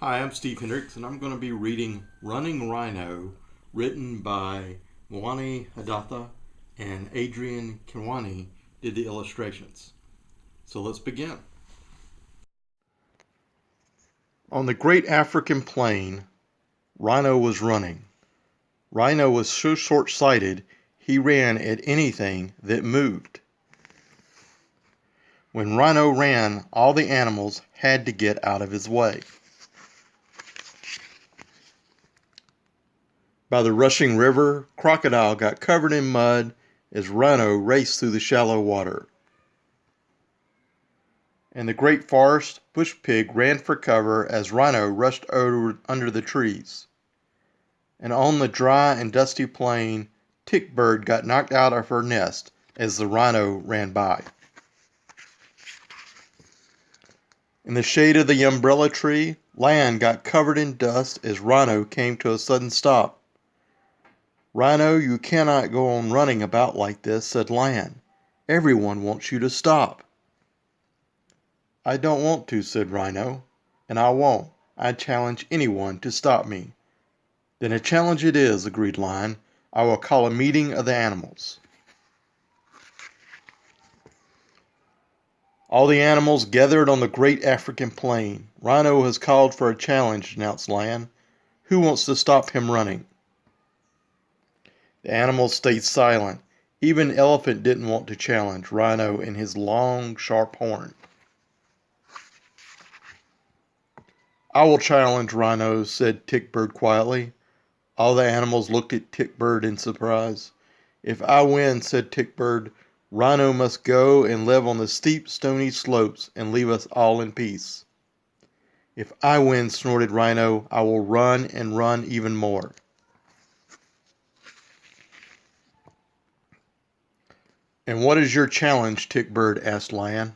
Hi, I'm Steve Hendricks, and I'm going to be reading Running Rhino, written by Mwani Hadatha and Adrian Kinwani did the illustrations. So let's begin. On the great African plain, Rhino was running. Rhino was so short-sighted, he ran at anything that moved. When Rhino ran, all the animals had to get out of his way. By the rushing river, Crocodile got covered in mud as Rhino raced through the shallow water. In the great forest, Bush Pig ran for cover as Rhino rushed under the trees. And on the dry and dusty plain, Tick Bird got knocked out of her nest as the Rhino ran by. In the shade of the umbrella tree, Lion got covered in dust as Rhino came to a sudden stop. "Rhino, you cannot go on running about like this," said Lion. "Everyone wants you to stop." "I don't want to," said Rhino, "and I won't. I challenge anyone to stop me." "Then a challenge it is," agreed Lion. "I will call a meeting of the animals." All the animals gathered on the great African plain. "Rhino has called for a challenge," announced Lion. "Who wants to stop him running?" The animals stayed silent. Even Elephant didn't want to challenge Rhino in his long, sharp horn. "I will challenge Rhino," said Tickbird quietly. All the animals looked at Tickbird in surprise. "If I win," said Tickbird, "Rhino must go and live on the steep, stony slopes and leave us all in peace." "If I win," snorted Rhino, "I will run and run even more." "And what is your challenge?" Tickbird asked Lion.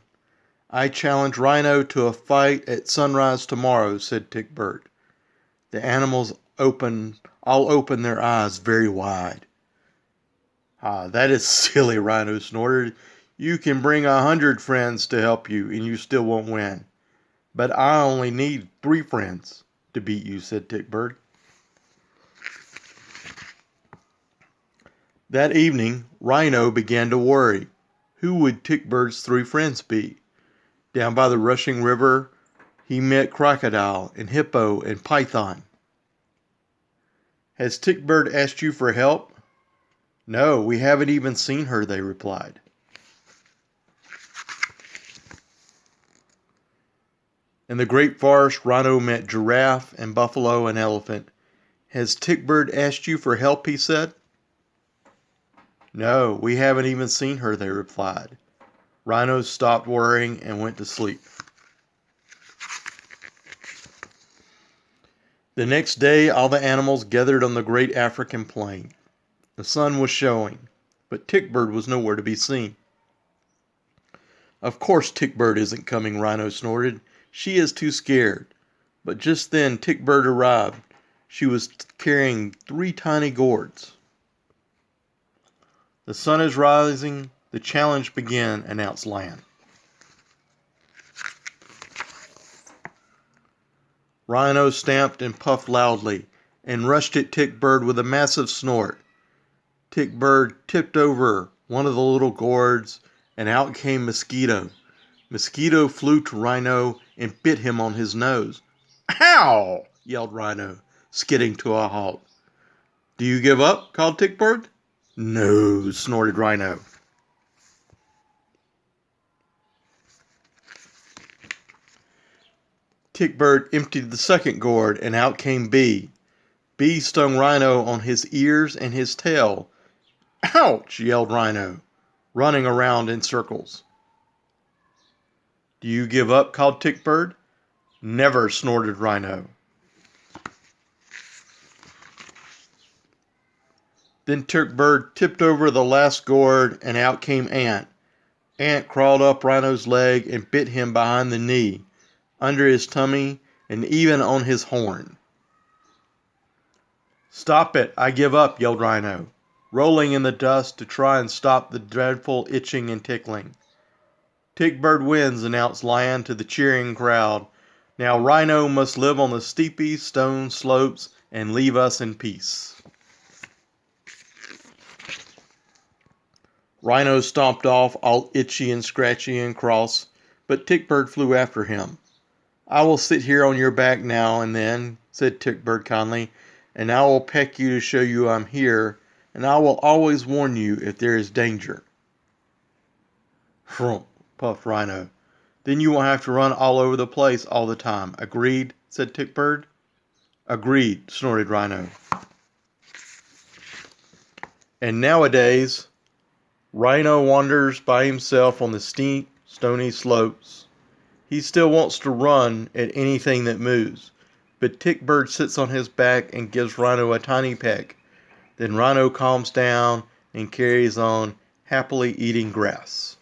"I challenge Rhino to a fight at sunrise tomorrow," said Tickbird. The animals all opened their eyes very wide. "Ah, that is silly," Rhino snorted. "You can bring 100 friends to help you, and you still won't win." "But I only need 3 friends to beat you," said Tickbird. That evening, Rhino began to worry. Who would Tickbird's 3 friends be? Down by the rushing river, he met Crocodile and Hippo and Python. "Has Tickbird asked you for help?" "No, we haven't even seen her," they replied. In the great forest, Rhino met Giraffe and Buffalo and Elephant. "Has Tickbird asked you for help?" he said. "No, we haven't even seen her," they replied. Rhino stopped worrying and went to sleep. The next day, all the animals gathered on the great African plain. The sun was showing, but Tickbird was nowhere to be seen. "Of course Tickbird isn't coming," Rhino snorted. "She is too scared." But just then Tickbird arrived. She was carrying 3 tiny gourds. "The sun is rising. The challenge begin," announced Lion. Rhino stamped and puffed loudly and rushed at Tickbird with a massive snort. Tickbird tipped over one of the little gourds, and out came Mosquito. Mosquito flew to Rhino and bit him on his nose. "Ow!" yelled Rhino, skidding to a halt. "Do you give up?" called Tickbird. "No," snorted Rhino. Tickbird emptied the second gourd, and out came Bee. Bee stung Rhino on his ears and his tail. "Ouch!" yelled Rhino, running around in circles. "Do you give up?" called Tickbird. "Never," snorted Rhino. Then Tickbird tipped over the last gourd, and out came Ant. Ant crawled up Rhino's leg and bit him behind the knee, under his tummy, and even on his horn. "Stop it! I give up!" yelled Rhino, rolling in the dust to try and stop the dreadful itching and tickling. "Tickbird wins," announced Lion to the cheering crowd. Now Rhino must live on the steepy stone slopes and leave us in peace. Rhino stomped off, all itchy and scratchy and cross, but Tickbird flew after him. "I will sit here on your back now and then," said Tickbird kindly, "and I will peck you to show you I'm here, and I will always warn you if there is danger." "Frumph," puffed Rhino. "Then you won't have to run all over the place all the time. Agreed?" said Tickbird. "Agreed," snorted Rhino. And nowadays, Rhino wanders by himself on the steep, stony slopes. He still wants to run at anything that moves, but Tickbird sits on his back and gives Rhino a tiny peck. Then Rhino calms down and carries on, happily eating grass.